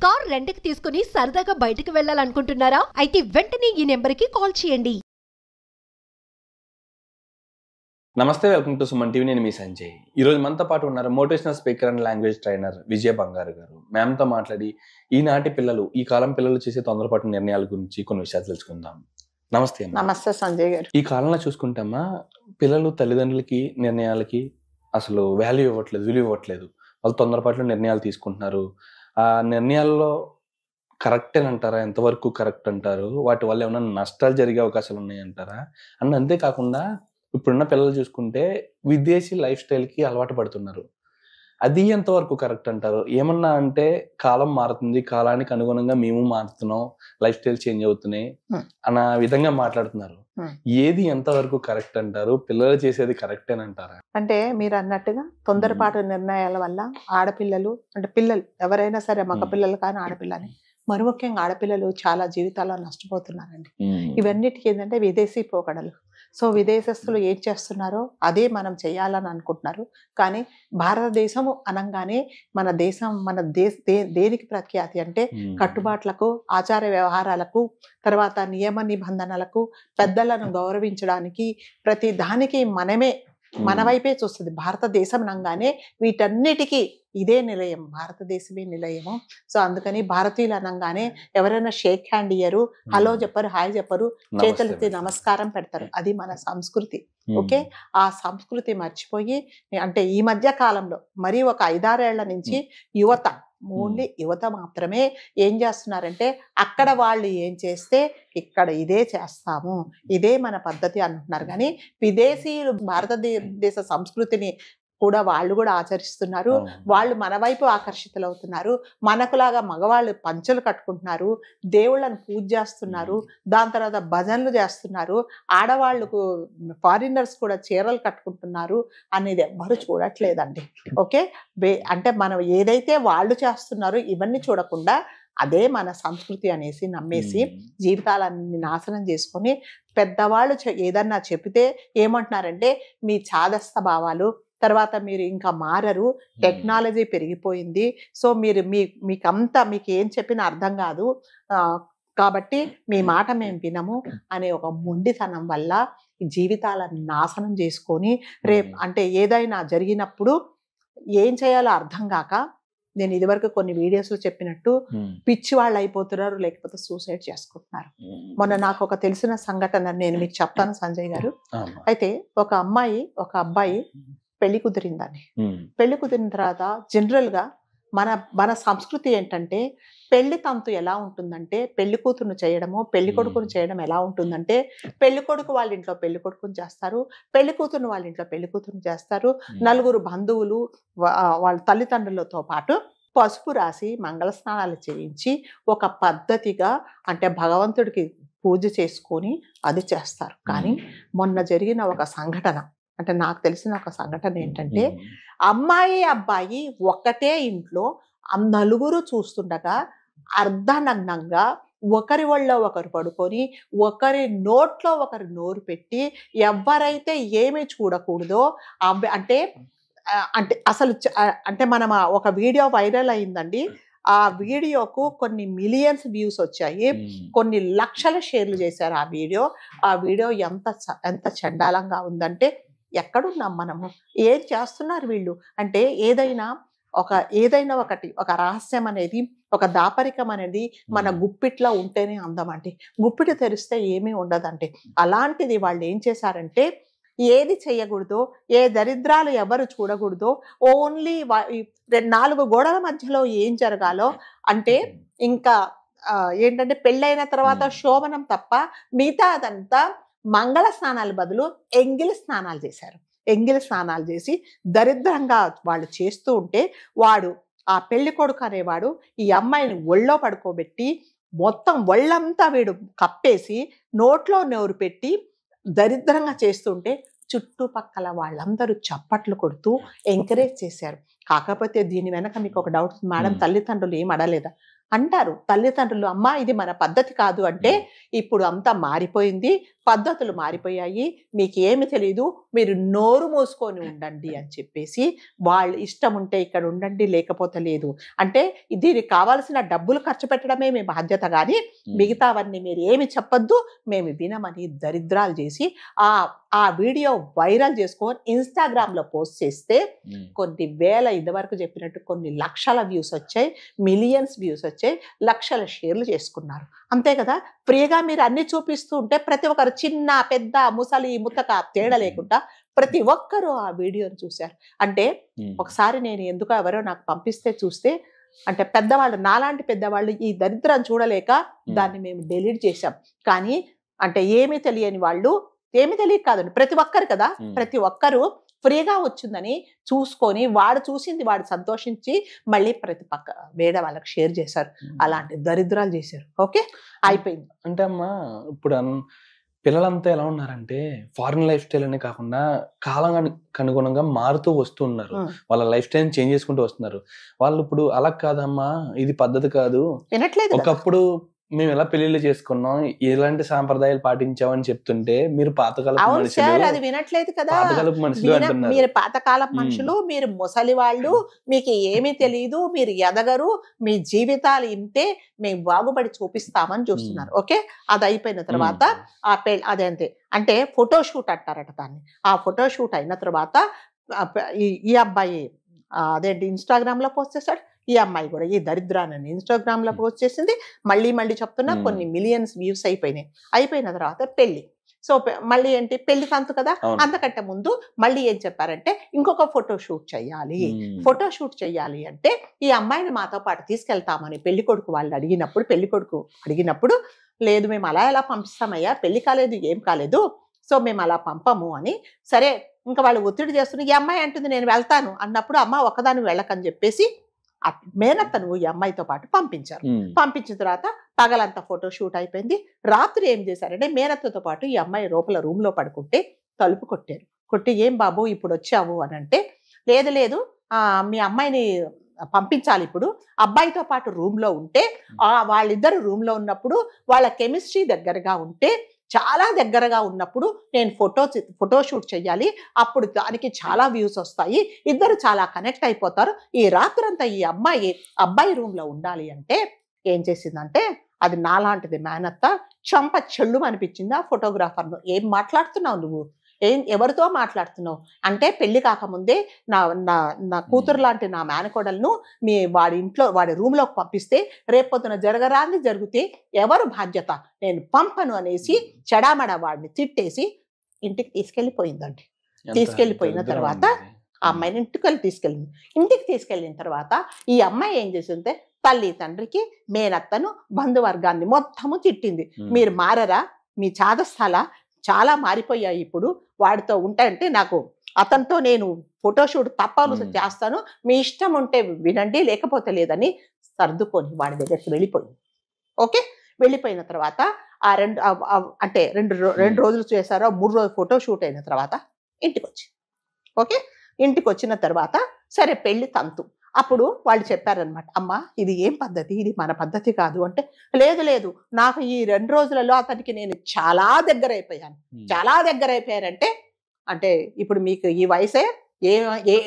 Car రెంట్‌కి తీసుకుని సరదాగా బయటికి వెళ్ళాలనుకుంటున్నారా? అయితే వెంటనే ఈ నెంబర్‌కి కాల్ చేయండి. నమస్తే, వెల్కమ్ టు సుమన్ టీవీ. నేను మీ సంజయ్. ఈరోజు మనతో పాటు ఉన్నారు motivational speaker and language trainer Vijaya Bangaru garu. మ్యామ్తో మాట్లాడి ఈనాటి పిల్లలు, ఈ కాలం పిల్లలు చేసే తొందరపాటు నిర్ణయాల గురించి కొన్ని విషయాలు తెలుసుకుందాం. నమస్తే అమ్మా. నమస్తే సంజయ్ గారు. ఈ కాలంలో చూసుకుంటామా, పిల్లలు తల్లిదండ్రులకి నిర్ణయాలకి అసలు వాల్యూ ఇవ్వట్లేదు, విలువ ఇవ్వట్లేదు. వాళ్ళు తొందరపాటులో నిర్ణయాలు తీసుకుంటున్నారు. ఆ నిర్ణయాల్లో కరెక్టేనంటారా? ఎంతవరకు కరెక్ట్ అంటారు? వాటి వల్ల ఏమైనా నష్టాలు జరిగే అవకాశాలు ఉన్నాయంటారా? అంతేకాకుండా ఇప్పుడున్న పిల్లలు చూసుకుంటే విదేశీ లైఫ్ స్టైల్కి అలవాటు పడుతున్నారు. అది ఎంతవరకు కరెక్ట్ అంటారు? ఏమన్నా అంటే కాలం మారుతుంది, కాలానికి అనుగుణంగా మేము మారుతున్నాం, లైఫ్ స్టైల్ చేంజ్ అవుతున్నాయి అన్న విధంగా మాట్లాడుతున్నారు. ఏది ఎంతవరకు కరెక్ట్ అంటారు? పిల్లలు చేసేది కరెక్టేనంటారా? అంటే మీరు అన్నట్టుగా తొందరపాటు నిర్ణయాల వల్ల ఆడపిల్లలు, అంటే పిల్లలు ఎవరైనా సరే, మగ పిల్లలు కానీ ఆడపిల్లని, మరి ముఖ్యంగా ఆడపిల్లలు చాలా జీవితాల్లో నష్టపోతున్నారండి. ఇవన్నిటికీ ఏంటంటే విదేశీ పోకడలు. సో విదేశస్తులు ఏం చేస్తున్నారో అదే మనం చేయాలని అనుకుంటున్నారు. కానీ భారతదేశము అనగానే మన దేశం, దేనికి ప్రఖ్యాతి అంటే కట్టుబాట్లకు, ఆచార వ్యవహారాలకు, తర్వాత నియమ నిబంధనలకు, పెద్దలను గౌరవించడానికి, ప్రతి దానికి మన వైపే చూస్తుంది. భారతదేశం అనగానే వీటన్నిటికీ ఇదే నిలయం, భారతదేశమే నిలయము. సో అందుకని భారతీయులు అనగానే ఎవరైనా షేక్ హ్యాండ్ ఇయ్యరు, హలో చెప్పరు, హాయ్ చెప్పరు, చేతులెత్తి నమస్కారం పెడతారు. అది మన సంస్కృతి. ఓకే, ఆ సంస్కృతి మర్చిపోయి, అంటే ఈ మధ్య కాలంలో మరి ఒక 5-6 ఏళ్ల నుంచి యువత, ఓన్లీ యువత మాత్రమే ఏం చేస్తున్నారంటే, అక్కడ వాళ్ళు ఏం చేస్తే ఇక్కడ ఇదే చేస్తాము, ఇదే మన పద్ధతి అంటున్నారు. కానీ విదేశీయులు భారతదేశ సంస్కృతిని కూడా వాళ్ళు కూడా ఆచరిస్తున్నారు. వాళ్ళు మన వైపు ఆకర్షితులవుతున్నారు. మనకులాగా మగవాళ్ళు పంచెలు కట్టుకుంటున్నారు, దేవుళ్ళని పూజ చేస్తున్నారు, దాని తర్వాత భజనలు చేస్తున్నారు, ఆడవాళ్ళకు ఫారినర్స్ కూడా చీరలు కట్టుకుంటున్నారు అనేది ఎవ్వరు చూడట్లేదండి. ఓకే, అంటే మనం ఏదైతే వాళ్ళు చేస్తున్నారో ఇవన్నీ చూడకుండా అదే మన సంస్కృతి అనేసి నమ్మేసి జీవితాలన్నీ నాశనం చేసుకొని, పెద్దవాళ్ళు ఏదన్నా చెబితే ఏమంటున్నారంటే మీ చాదస్త భావాలు, తర్వాత మీరు ఇంకా మారరు, టెక్నాలజీ పెరిగిపోయింది, సో మీకంతా మీకు ఏం చెప్పినా అర్థం కాదు, కాబట్టి మీ మాట మేము వినము అనే ఒక మొండితనం వల్ల జీవితాలను నాశనం చేసుకొని, రేపు అంటే ఏదైనా జరిగినప్పుడు ఏం చేయాలో అర్థం కాక, నేను ఇదివరకు కొన్ని వీడియోస్లో చెప్పినట్టు పిచ్చి వాళ్ళు అయిపోతున్నారు, లేకపోతే సూసైడ్ చేసుకుంటున్నారు. మొన్న నాకు ఒక తెలిసిన సంఘటన నేను మీకు చెప్తాను సంజయ్ గారు. అయితే ఒక అమ్మాయి, ఒక అబ్బాయి పెళ్లి కుదిరిందని. పెళ్లి కుదిరిన తర్వాత జనరల్గా మన సంస్కృతి ఏంటంటే, పెళ్లి తంతు ఎలా ఉంటుందంటే, పెళ్లి కూతురును చేయడము, పెళ్లి కొడుకును చేయడం ఎలా ఉంటుందంటే, పెళ్లి కొడుకు వాళ్ళ ఇంట్లో పెళ్లి కొడుకుని చేస్తారు, పెళ్లి కూతురును వాళ్ళ ఇంట్లో పెళ్లి కూతురుని చేస్తారు, నలుగురు బంధువులు వాళ్ళ తల్లిదండ్రులతో పాటు పసుపు రాసి మంగళ స్నానాలు చేయించి ఒక పద్ధతిగా, అంటే భగవంతుడికి పూజ చేసుకొని అది చేస్తారు. కానీ మొన్న జరిగిన ఒక సంఘటన, అంటే నాకు తెలిసిన ఒక సంఘటన ఏంటంటే, అమ్మాయి అబ్బాయి ఒక్కటే ఇంట్లో నలుగురు చూస్తుండగా అర్ధనగ్నంగా ఒకరి ఒళ్ళో ఒకరు పడుకొని, ఒకరి నోట్లో ఒకరు నోరు పెట్టి, ఎవరైతే ఏమీ చూడకూడదో అంటే అసలు అంటే మనం ఒక వీడియో వైరల్ అయిందండి. ఆ వీడియోకు కొన్ని మిలియన్స్ వ్యూస్ వచ్చాయి, కొన్ని లక్షల షేర్లు చేశారు ఆ వీడియో. ఆ వీడియో ఎంత చండాలంగా ఉందంటే, ఎక్కడున్నాం మనము, ఏం చేస్తున్నారు వీళ్ళు అంటే, ఏదైనా ఒకటి, ఒక రహస్యం అనేది, ఒక దాపరికం అనేది మన గుప్పిట్లో ఉంటేనే అందం అండి. గుప్పిటి తెరిస్తే ఏమీ ఉండదండి. అలాంటిది వాళ్ళు ఏం చేశారంటే, ఏది చేయకూడదో, ఏ దరిద్రాలు ఎవరు చూడకూడదో, ఓన్లీ 4 గోడల మధ్యలో ఏం జరగాలో, అంటే ఇంకా ఏంటంటే పెళ్ళైన తర్వాత శోభనం తప్ప మిగతా అదంతా మంగళ స్నానాల బదులు ఎంగిలి స్నానాలు చేశారు. ఎంగిలి స్నానాలు చేసి దరిద్రంగా వాళ్ళు చేస్తూ ఉంటే, ఆ పెళ్లి కొడుకు అనేవాడు ఈ అమ్మాయిని ఒళ్ళో పడుకోబెట్టి మొత్తం ఒళ్ళంతా వీడు కప్పేసి నోట్లో నోరు పెట్టి దరిద్రంగా చేస్తుంటే చుట్టుపక్కల వాళ్ళందరూ చప్పట్లు కొడుతూ ఎంకరేజ్ చేశారు. కాకపోతే దీని వెనక మీకు ఒక డౌట్, మేడం తల్లిదండ్రులు ఏం అడలేదా అంటారు. తల్లిదండ్రులు అమ్మ ఇది మన పద్ధతి కాదు అంటే, ఇప్పుడు అంతా మారిపోయింది, పద్ధతులు మారిపోయాయి, మీకు ఏమి తెలీదు, మీరు నోరు మూసుకొని ఉండండి అని చెప్పేసి, వాళ్ళు ఇష్టం ఉంటే ఇక్కడ ఉండండి లేకపోతే లేదు అంటే, దీనికి కావాల్సిన డబ్బులు ఖర్చు పెట్టడమే మీ బాధ్యత, కానీ మిగతావన్నీ మీరు ఏమి చెప్పొద్దు, మేము వినమని దరిద్రాలు చేసి ఆ వీడియో వైరల్ చేసుకొని ఇన్స్టాగ్రామ్లో పోస్ట్ చేస్తే కొన్ని వేల, ఇదివరకు చెప్పినట్టు కొన్ని లక్షల వ్యూస్ వచ్చాయి, మిలియన్స్ వ్యూస్ వచ్చాయి, లక్షల షేర్లు చేసుకున్నారు. అంతే కదా, ఫ్రీగా మీరు అన్ని చూపిస్తూ ఉంటే ప్రతి ఒక్కరు చిన్న పెద్ద ముసలి ముతక తేడా లేకుండా ప్రతి ఒక్కరూ ఆ వీడియోని చూశారు. అంటే ఒకసారి నేను ఎందుకో ఎవరో నాకు పంపిస్తే చూస్తే, అంటే పెద్దవాళ్ళు, నాలాంటి పెద్దవాళ్ళు ఈ దరిద్రం చూడలేక దాన్ని మేము డిలీట్ చేశాం. కానీ అంటే ఏమీ తెలియని వాళ్ళు, ఏమి తెలియక కాదండి, ప్రతి ఒక్కరు కదా, ప్రతి ఒక్కరు ఫ్రీగా వచ్చిందని చూసుకొని వాడు చూసింది వాడు సంతోషించి మళ్ళీ ప్రతి పక్క వేరే వాళ్ళకి షేర్ చేశారు. అలాంటి దరిద్రాలు చేశారు. ఓకే, అయిపోయింది. అంటే అమ్మా ఇప్పుడు పిల్లలంతా ఎలా ఉన్నారంటే ఫారిన్ లైఫ్ స్టైల్ అనే కాకుండా కాలానికి అనుగుణంగా మారుతూ వస్తూ ఉన్నారు. వాళ్ళ లైఫ్ స్టైల్ చేంజ్ చేసుకుంటూ వస్తున్నారు. వాళ్ళు ఇప్పుడు అలా కాదమ్మా, ఇది పద్ధతి కాదు, వినట్లేదు. ఒకప్పుడు మేము ఎలా పెళ్లిళ్ళు చేసుకున్నాం, ఎలాంటి సాంప్రదాయాలు పాటించామని చెప్తుంటే మీరు పాతకాలపు మనుషులు, అది వినట్లేదు కదా, పాతకాలపు మనుషులు అంటున్నారు. మీరు పాతకాలపు మనుషులు, మీరు ముసలి వాళ్ళు, మీకు ఏమీ తెలియదు, మీరు ఎదగరు, మీ జీవితాలు ఇంతే, మేము బాగుపడి చూపిస్తామని చూస్తున్నారు. ఓకే, అది అయిపోయిన తర్వాత అదేంతే అంటే ఫోటోషూట్ అంటారట దాన్ని. ఆ ఫోటోషూట్ అయిన తర్వాత ఈ అబ్బాయి అదేంటి ఇన్స్టాగ్రామ్ లో పోస్ట్ చేస్తాడు, ఈ అమ్మాయి కూడా ఈ దరిద్రాన్ని ఇన్స్టాగ్రామ్ లో పోస్ట్ చేసింది. మళ్ళీ చెప్తున్నా కొన్ని మిలియన్స్ వ్యూస్ అయిపోయినాయి. అయిపోయిన తర్వాత పెళ్లి. సో మళ్ళీ ఏంటి, పెళ్లి తంతు కదా, అంతకంటే ముందు మళ్ళీ ఏం చెప్పారంటే ఇంకొక ఫోటోషూట్ చెయ్యాలి. ఫోటోషూట్ చెయ్యాలి అంటే ఈ అమ్మాయిని మాతో పాటు తీసుకెళ్తామని పెళ్లి కొడుకు వాళ్ళు అడిగినప్పుడు లేదు మేము అలా ఎలా పంపిస్తామయ్యా, పెళ్లి కాలేదు ఏం కాలేదు, సో మేము అలా పంపము అని. సరే ఇంకా వాళ్ళు ఒత్తిడి చేస్తున్నారు. ఈ అమ్మాయి అంటుంది నేను వెళ్తాను అన్నప్పుడు, అమ్మ ఒక్కదాన్ని వెళ్ళకని చెప్పేసి మేనత్తను ఈ అమ్మాయితో పాటు పంపించారు. పంపించిన తర్వాత పగలంతా ఫోటో షూట్ అయిపోయింది. రాత్రి ఏం చేశారంటే మేనత్తతో పాటు ఈ అమ్మాయి లోపల రూమ్ లో పడుకుంటే తలుపు కొట్టారు. కొట్టి ఏం బాబు ఇప్పుడు వచ్చావు అని అంటే, లేదు మీ అమ్మాయిని పంపించాలి, ఇప్పుడు అబ్బాయితో పాటు రూమ్ లో ఉంటే, వాళ్ళిద్దరు రూమ్ లో ఉన్నప్పుడు వాళ్ళ కెమిస్ట్రీ దగ్గరగా ఉంటే, చాలా దగ్గరగా ఉన్నప్పుడు నేను ఫోటోషూట్ చెయ్యాలి, అప్పుడు దానికి చాలా వ్యూస్ వస్తాయి, ఇద్దరు చాలా కనెక్ట్ అయిపోతారు, ఈ రాత్రంతా ఈ అబ్బాయి రూమ్ లో ఉండాలి అంటే ఏం చేసిందంటే, అది నాలాంటిది మేనత్త చంప చెల్లు అనిపించింది ఆ ఫోటోగ్రాఫర్ను. ఏం మాట్లాడుతున్నావు నువ్వు, ఎవరితో మాట్లాడుతున్నావు అంటే, పెళ్లి కాకముందే నా కూతురు లాంటి నా మేనకోడలను వాడి రూమ్ లోకి పంపిస్తే రేపొద్దున జరగరాంది జరిగితే ఎవరు బాధ్యత, నేను పంపను అనేసి చెడామడ వాడిని తిట్టేసి ఇంటికి తీసుకెళ్లిపోయిందండి. తీసుకెళ్లిపోయిన తర్వాత ఆ అమ్మాయిని ఇంటికి తీసుకెళ్ళిన తర్వాత ఈ అమ్మాయి ఏం చేసిందంటే, తల్లి తండ్రికి మేనత్తను బంధువర్గాన్ని మొత్తము తిట్టింది. మీరు మారరా, మీ చాదస్తాల చాలా మారిపోయాయి, ఇప్పుడు వాడితో ఉంటాయంటే నాకు అతనితో నేను ఫోటోషూట్ తప్పను చేస్తాను, మీ ఇష్టం ఉంటే వినండి లేకపోతే లేదని సర్దుకొని వాడి దగ్గరికి వెళ్ళిపోయింది. ఓకే, వెళ్ళిపోయిన తర్వాత ఆ రెండు రోజులు చేశారో 3 రోజులు ఫోటోషూట్ అయిన తర్వాత ఇంటికి వచ్చి, ఓకే ఇంటికి వచ్చిన తర్వాత సరే పెళ్లి తంతు. అప్పుడు వాళ్ళు చెప్పారనమాట, అమ్మ ఇది ఏం పద్ధతి, ఇది మన పద్ధతి కాదు అంటే, లేదు నాకు ఈ 2 రోజులలో అతనికి నేను చాలా దగ్గర అయిపోయాను. చాలా దగ్గర అయిపోయారంటే, అంటే ఇప్పుడు మీకు ఈ వయసే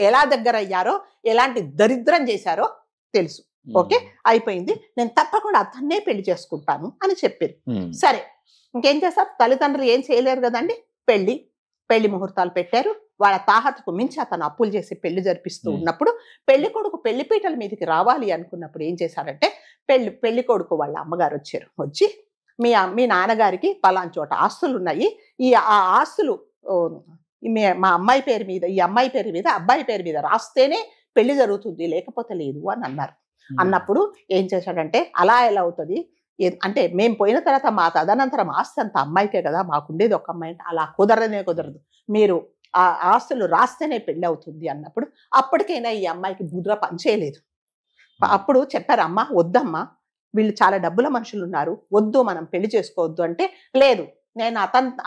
ఎలా దగ్గర అయ్యారో, ఎలాంటి దరిద్రం చేశారో తెలుసు. ఓకే అయిపోయింది, నేను తప్పకుండా అతన్నే పెళ్లి చేసుకుంటాను అని చెప్పారు. సరే ఇంకేం చేస్తారు, తల్లిదండ్రులు ఏం చేయలేరు కదండి. పెళ్లి ముహూర్తాలు పెట్టారు. వాళ్ళ తాహతకు మించి అతను అప్పులు చేసి పెళ్లి జరిపిస్తూ ఉన్నప్పుడు పెళ్లి కొడుకు పెళ్లి పీటల మీదకి రావాలి అనుకున్నప్పుడు ఏం చేశారంటే, పెళ్లి కొడుకు వాళ్ళ అమ్మగారు వచ్చి మీ నాన్నగారికి పలానా చోట ఆస్తులు ఉన్నాయి, ఆ ఆస్తులు మా అమ్మాయి పేరు మీద, ఈ అమ్మాయి పేరు మీద అబ్బాయి పేరు మీద రాస్తేనే పెళ్లి జరుగుతుంది, లేకపోతే లేదు అని అన్నారు. అన్నప్పుడు ఏం చేశాడంటే, అలా ఎలా అవుతుంది అంటే, మేము పోయిన తర్వాత మా తదనంతరం ఆస్తి అంత అమ్మాయికే కదా, మాకుండేది ఒక అమ్మాయి అంటే, అలా కుదరదు, మీరు ఆ ఆస్తులు రాస్తేనే పెళ్లి అవుతుంది అన్నప్పుడు అప్పటికైనా ఈ అమ్మాయికి బుర్ర పనిచేయలేదు. అప్పుడు చెప్పారు, అమ్మ వద్దమ్మా, వీళ్ళు చాలా డబ్బుల మనుషులు ఉన్నారు, వద్దు మనం పెళ్లి చేసుకోవద్దు అంటే, లేదు నేను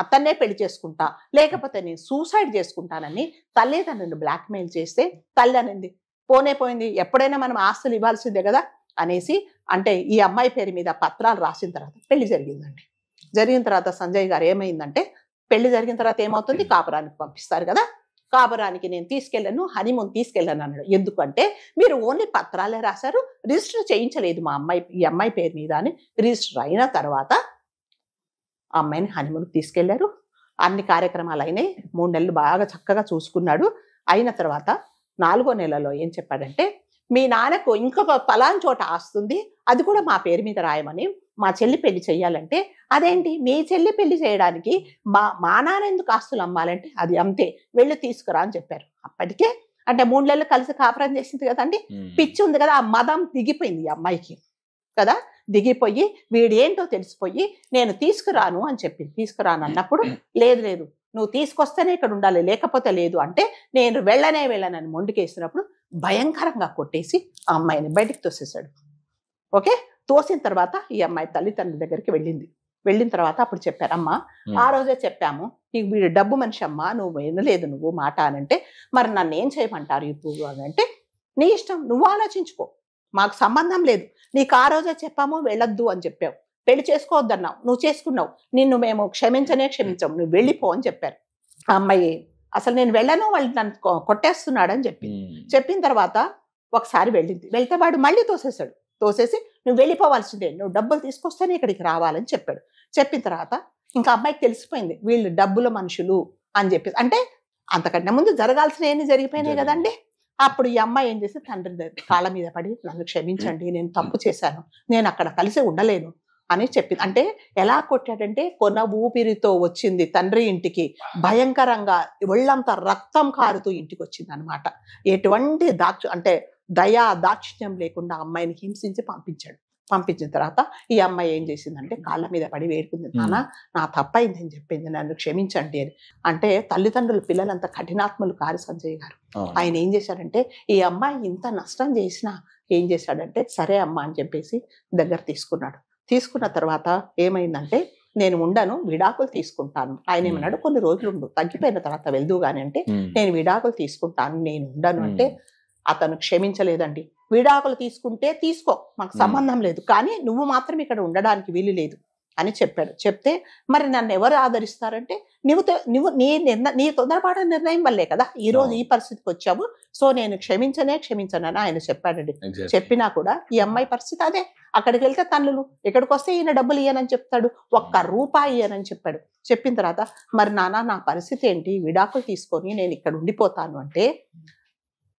అతన్నే పెళ్లి చేసుకుంటా, లేకపోతే నేను సూసైడ్ చేసుకుంటానని తల్లిదండ్రులను బ్లాక్మెయిల్ చేస్తే, తల్లి అనింది పోనే పోయింది, ఎప్పుడైనా మనం ఆస్తులు ఇవ్వాల్సిందే కదా అనేసి అంటే ఈ అమ్మాయి పేరు మీద పత్రాలు రాసిన తర్వాత పెళ్లి జరిగిందండి. జరిగిన తర్వాత సంజయ్ గారు ఏమైందంటే, పెళ్లి జరిగిన తర్వాత ఏమవుతుంది, కాపురానికి పంపిస్తారు కదా, కాపురానికి నేను తీసుకెళ్ళాను, హనీమూన్ తీసుకెళ్ళాను అన్నాడు. ఎందుకంటే మీరు ఓన్లీ పత్రాలే రాశారు, రిజిస్టర్ చేయించలేదు ఈ అమ్మాయి పేరు మీద అని. రిజిస్టర్ అయిన తర్వాత ఆ అమ్మాయిని హనీమూన్కి తీసుకెళ్లారు. అన్ని కార్యక్రమాలు అయినాయి. 3 నెలలు బాగా చక్కగా చూసుకున్నాడు. అయిన తర్వాత 4వ నెలలో ఏం చెప్పాడంటే, మీ నాన్నకు ఇంకొక పలాన్ చోట ఆస్తుంది, అది కూడా మా పేరు మీద రాయమని, మా చెల్లి పెళ్లి చెయ్యాలంటే, అదేంటి మీ చెల్లి పెళ్లి చేయడానికి మా నాన్న ఎందుకు ఆస్తులు అమ్మాలంటే, అది అంతే, వెళ్ళి తీసుకురా అని చెప్పారు. అప్పటికే అంటే 3 నెలలు కలిసి కాపురం చేసింది కదండి, పిచ్చి ఉంది కదా, ఆ మదం దిగిపోయింది ఈ అమ్మాయికి కదా. దిగిపోయి వీడేంటో తెలిసిపోయి నేను తీసుకురాను అని చెప్పింది. తీసుకురాను అన్నప్పుడు, లేదు నువ్వు తీసుకొస్తేనే ఇక్కడ ఉండాలి, లేకపోతే లేదు అంటే, నేను వెళ్ళనని మొండికేసినప్పుడు భయంకరంగా కొట్టేసి ఆ అమ్మాయిని బయటికి తోసేశాడు. ఓకే, తోసిన తర్వాత ఈ అమ్మాయి తల్లిదండ్రుల దగ్గరికి వెళ్ళిన తర్వాత అప్పుడు చెప్పారు, అమ్మ ఆ రోజే చెప్పాము, నీకు వీడు డబ్బు మనిషి అమ్మా, నువ్వు వినలేదు నువ్వు మాట అని అంటే, మరి నన్ను ఏం చేయమంటారు ఇప్పుడు అని అంటే, నీ ఇష్టం, నువ్వు ఆలోచించుకో, మాకు సంబంధం లేదు, నీకు ఆ రోజే చెప్పాము వెళ్ళొద్దు అని చెప్పావు, పెళ్లి చేసుకోవద్దన్నావు, నువ్వు చేసుకున్నావు, నిన్ను మేము క్షమించము, నువ్వు వెళ్ళిపో అని చెప్పారు. ఆ అమ్మాయి అసలు నేను వెళ్ళను, వాళ్ళు నన్ను కొట్టేస్తున్నాడని చెప్పిన తర్వాత ఒకసారి వెళ్తే వాడు మళ్ళీ తోసేసి నువ్వు వెళ్ళిపోవాల్సిందే, నువ్వు డబ్బులు తీసుకొస్తేనే ఇక్కడికి రావాలని చెప్పాడు. చెప్పిన తర్వాత ఇంకా అమ్మాయికి తెలిసిపోయింది వీళ్ళు డబ్బుల మనుషులు అని చెప్పేసి. అంటే అంతకంటే ముందు జరగాల్సిన ఏమి జరిగిపోయినాయి కదండి. అప్పుడు ఈ అమ్మాయి ఏం చేసి తండ్రి కాళ్ళ మీద పడి, నన్ను క్షమించండి, నేను తప్పు చేశాను, నేను అక్కడ కలిసి ఉండలేను అని చెప్పింది. అంటే ఎలా కొట్టాడంటే, కొన ఊపిరితో వచ్చింది తండ్రి ఇంటికి, భయంకరంగా ఒళ్ళంతా రక్తం కారుతూ ఇంటికి వచ్చింది అనమాట. ఎటువంటి దాక్షిణ్యం లేకుండా అమ్మాయిని హింసించి పంపించిన తర్వాత ఈ అమ్మాయి ఏం చేసిందంటే, కాళ్ళ మీద పడి వేడుకుంది, నాన్న నా తప్పైంది అని చెప్పింది, నన్ను క్షమించండి అని. అంటే తల్లిదండ్రులు పిల్లలంతా కఠినాత్మలు కారు సంజయ్ గారు. ఆయన ఏం చేశాడంటే, ఈ అమ్మాయి ఇంత నష్టం చేసినా ఏం చేశాడంటే, సరే అమ్మ అని చెప్పేసి దగ్గర తీసుకున్నాడు. తీసుకున్న తర్వాత ఏమైందంటే, నేను ఉండను, విడాకులు తీసుకుంటాను. ఆయన ఏమన్నాడు, కొన్ని రోజులు ఉండు, తగ్గిపోయిన తర్వాత వెళ్దు గాని అంటే, నేను విడాకులు తీసుకుంటాను, నేను ఉండను అంటే అతను క్షమించలేదండి. విడాకులు తీసుకుంటే తీసుకో, మాకు సంబంధం లేదు, కానీ నువ్వు మాత్రం ఇక్కడ ఉండడానికి వీలు లేదు అని చెప్పాడు. చెప్తే మరి నన్ను ఎవరు ఆదరిస్తారంటే, నువ్వు నీ తొందరపాటు నిర్ణయం వల్లే కదా ఈ రోజు ఈ పరిస్థితికి వచ్చావు, సో నేను క్షమించనని ఆయన చెప్పాడండి. చెప్పినా కూడా ఈ అమ్మాయి పరిస్థితి అదే. అక్కడికి వెళ్తే తల్లులు, ఇక్కడికి వస్తే ఈయన డబ్బులు ఇయ్యనని చెప్తాడు, ₹1 ఇయ్యనని చెప్పాడు. చెప్పిన తర్వాత మరి నాన్న నా పరిస్థితి ఏంటి, విడాకులు తీసుకొని నేను ఇక్కడ ఉండిపోతాను అంటే,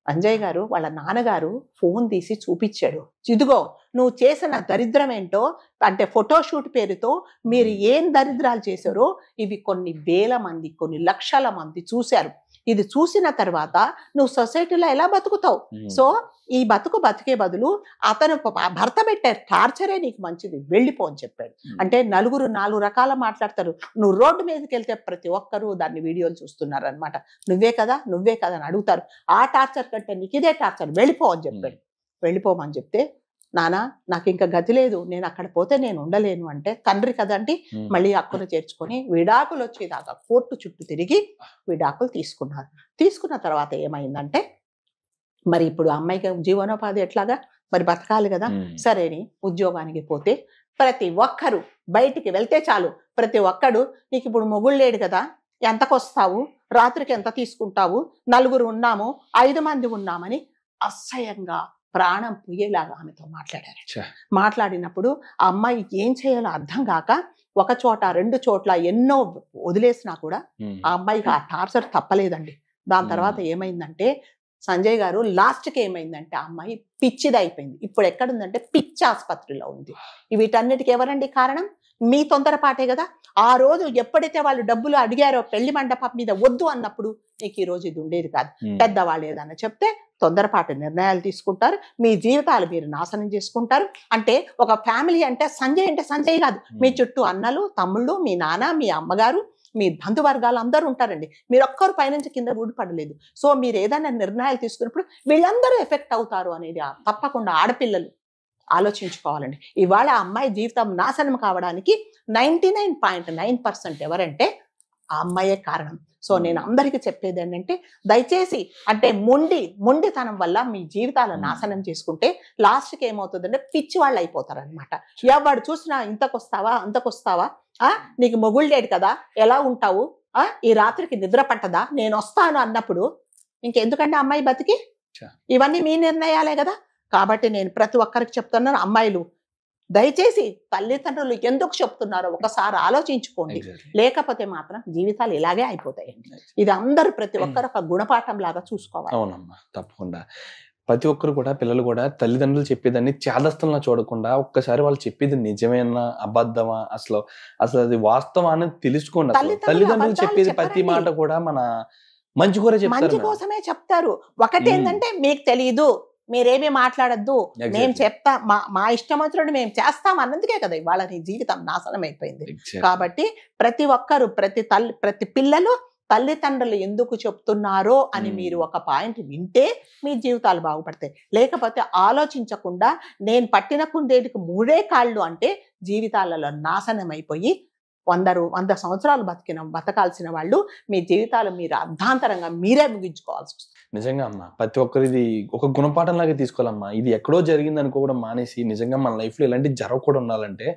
అంజయ్ గారు వాళ్ళ నాన్నగారు ఫోన్ తీసి చూపించాడు, ఇదిగో నువ్వు చేసిన దరిద్రం ఏంటో, అంటే ఫోటోషూట్ పేరుతో మీరు ఏం దరిద్రాలు చేశారో ఇవి కొన్ని వేల మంది, కొన్ని లక్షల మంది చూశారు. ఇది చూసిన తర్వాత నువ్వు సొసైటీలో ఎలా బతుకుతావు, సో ఈ బతికే బదులు అతను భర్త పెట్టే టార్చరే నీకు మంచిది, వెళ్ళిపో అని చెప్పాడు. అంటే నలుగురు 4 రకాల మాట్లాడతారు. నువ్వు రోడ్డు మీదకి వెళ్తే ప్రతి ఒక్కరూ దాన్ని వీడియోలు చూస్తున్నారు అనమాట. నువ్వే కదా అని అడుగుతారు. ఆ టార్చర్ కంటే నీకు ఇదే టార్చర్, వెళ్ళిపో అని చెప్పాడు. వెళ్ళిపోమని చెప్తే, నానా నాకు ఇంకా గతి లేదు, నేను అక్కడ పోతే నేను ఉండలేను అంటే, తండ్రి కదండి మళ్ళీ అక్కును చేర్చుకొని విడాకులు వచ్చేదాకా కోర్టు చుట్టూ తిరిగి విడాకులు తీసుకున్నారు. తీసుకున్న తర్వాత ఏమైందంటే, మరి ఇప్పుడు అమ్మాయికి జీవనోపాధి ఎట్లాగా, మరి బతకాలి కదా. సరేని ఉద్యోగానికి పోతే ప్రతి ఒక్కరు బయటికి వెళ్తే చాలు, ప్రతి ఒక్కడు నీకు ఇప్పుడు మొగుళ్ళు లేడు కదా, ఎంతకొస్తావు, రాత్రికి ఎంత తీసుకుంటావు, 4 ఉన్నాము 5 మంది ఉన్నామని అసహ్యంగా ప్రాణం పోయేలాగా ఆమెతో మాట్లాడారు. మాట్లాడినప్పుడు ఆ అమ్మాయి ఏం చేయాలో అర్థం కాక 1 చోట 2 చోట్ల ఎన్నో వదిలేసినా కూడా ఆ అమ్మాయికి ఆ టార్చర్ తప్పలేదండి. దాని తర్వాత ఏమైందంటే, సంజయ్ గారు లాస్ట్కి ఏమైందంటే, ఆ అమ్మాయి పిచ్చిది అయిపోయింది. ఇప్పుడు ఎక్కడుందంటే పిచ్చి ఆసుపత్రిలో ఉంది. వీటన్నిటికీ ఎవరండి కారణం, మీ తొందరపాటే కదా. ఆ రోజు ఎప్పుడైతే వాళ్ళు డబ్బులు అడిగారో పెళ్లి మండపం మీద వద్దు అన్నప్పుడు నీకు ఈ రోజు ఇది ఉండేది కాదు. పెద్దవాళ్ళు ఏదన్నా చెప్తే తొందరపాటు నిర్ణయాలు తీసుకుంటారు, మీ జీవితాలు మీరు నాశనం చేసుకుంటారు. అంటే ఒక ఫ్యామిలీ అంటే సంజయ్ అంటే సంజయ్ కాదు, మీ చుట్టూ అన్నలు, తమ్ముళ్ళు, మీ నాన్న, మీ అమ్మగారు, మీ బంధువర్గాలు అందరూ ఉంటారండి. మీరు ఒక్కరు పైనుంచి కింద ఊడిపడలేదు. సో మీరు ఏదైనా నిర్ణయాలు తీసుకున్నప్పుడు వీళ్ళందరూ ఎఫెక్ట్ అవుతారు అనేది తప్పకుండా ఆడపిల్లలు ఆలోచించుకోవాలండి. ఇవాళ అమ్మాయి జీవితం నాశనం కావడానికి 99.9% ఎవరంటే ఆ అమ్మాయే కారణం. సో నేను అందరికీ చెప్పేది ఏంటంటే దయచేసి అంటే మొండితనం వల్ల మీ జీవితాలను నాశనం చేసుకుంటే లాస్ట్కి ఏమవుతుందంటే పిచ్చి వాళ్ళు అయిపోతారు అనమాట. ఎవడు చూసినా ఇంతకొస్తావా అంతకొస్తావా, నీకు మొగుళ్ళు లేడు కదా, ఎలా ఉంటావు, ఈ రాత్రికి నిద్ర పట్టదా, నేను వస్తాను అన్నప్పుడు ఇంకెందుకంటే అమ్మాయి బతికి. ఇవన్నీ మీ నిర్ణయాలే కదా. కాబట్టి నేను ప్రతి ఒక్కరికి చెప్తున్నాను, అమ్మాయిలు దయచేసి తల్లిదండ్రులు ఎందుకు చెప్తున్నారో ఒకసారి ఆలోచించుకోండి, లేకపోతే మాత్రం జీవితాలు ఇలాగే అయిపోతాయండి. ఇది అందరూ ప్రతి ఒక్కరు ఒక గుణపాఠం లాగా చూసుకోవాలి. అవునమ్మా, తప్పకుండా. ప్రతి ఒక్కరు కూడా, పిల్లలు కూడా తల్లిదండ్రులు చెప్పేదాన్ని చేదస్తంలా చూడకుండా ఒక్కసారి వాళ్ళు చెప్పేది నిజమేనా అబద్ధమా, అసలు అది వాస్తవం అనేది తెలుసుకోండి. తల్లిదండ్రులు చెప్పేది ప్రతి మాట కూడా మన మంచి కోసమే చెప్తారు. ఒకటేంటంటే మీకు తెలియదు, మీరేమీ మాట్లాడద్దు, మేము చెప్తా, మా ఇష్టమంతుడు మేము చేస్తాం అన్నందుకే కదా ఇవాళ నీ జీవితం నాశనం అయిపోయింది. కాబట్టి ప్రతి ఒక్కరు, ప్రతి పిల్లలు తల్లిదండ్రులు ఎందుకు చెప్తున్నారో అని మీరు ఒక పాయింట్ వింటే మీ జీవితాలు బాగుపడతాయి. లేకపోతే ఆలోచించకుండా నేను పట్టిన కుందేటికి 3 కాళ్ళు అంటే జీవితాలలో నాశనం అయిపోయి 100 సంవత్సరాలు బతకాల్సిన వాళ్ళు మీ జీవితాలు మీరు అర్ధాంతరంగా మీరే ముగించుకోవాల్సి వస్తుంది. నిజంగా అమ్మా, ప్రతి ఒక్కరిది ఒక గుణపాఠం లాగా తీసుకోవాలమ్మా. ఇది ఎక్కడో జరిగింది అనుకోవడం మానేసి నిజంగా మన లైఫ్ లో ఇలాంటి జరగకూడదు ఉండాలంటే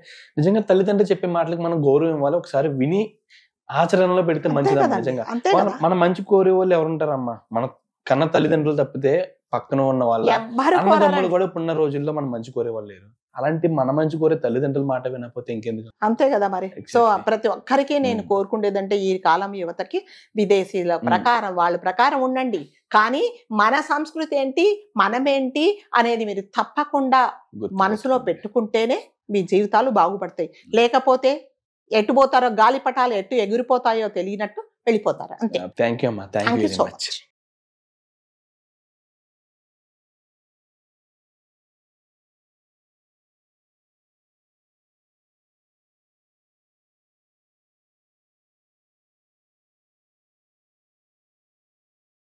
నిజంగా తల్లిదండ్రులు చెప్పే మాటలకు మనం గౌరవం ఇవ్వాలి. ఒకసారి విని ఆచరణలో పెడితే మంచిదమ్మా. నిజంగా మన మంచి కోరే వాళ్ళు ఎవరుంటారమ్మా? మన కన్న తల్లిదండ్రులు తప్పితే పక్కన ఉన్న వాళ్ళ అన్నదమ్ములు కూడా ఇప్పుడున్న రోజుల్లో మనం మంచి కోరే వాళ్ళు లేరు. అలాంటి మన మంచి కోరే తల్లిదండ్రుల మాట వినకపోతే ఇంకెందుకు? అంతే కదా మరి. సో ప్రతి ఒక్కరికి నేను కోరుకుండేదంటే ఈ కాలం యువతకి విదేశీల ప్రకారం వాళ్ళ ప్రకారం ఉండండి, కానీ మన సంస్కృతి ఏంటి, మనమేంటి అనేది మీరు తప్పకుండా మనసులో పెట్టుకుంటేనే మీ జీవితాలు బాగుపడతాయి. లేకపోతే ఎటు పోతారో, గాలిపటాలు ఎటు ఎగిరిపోతాయో తెలియనట్టు వెళ్ళిపోతారు. అంతే. థ్యాంక్ యూ అమ్మా. Thank you so much.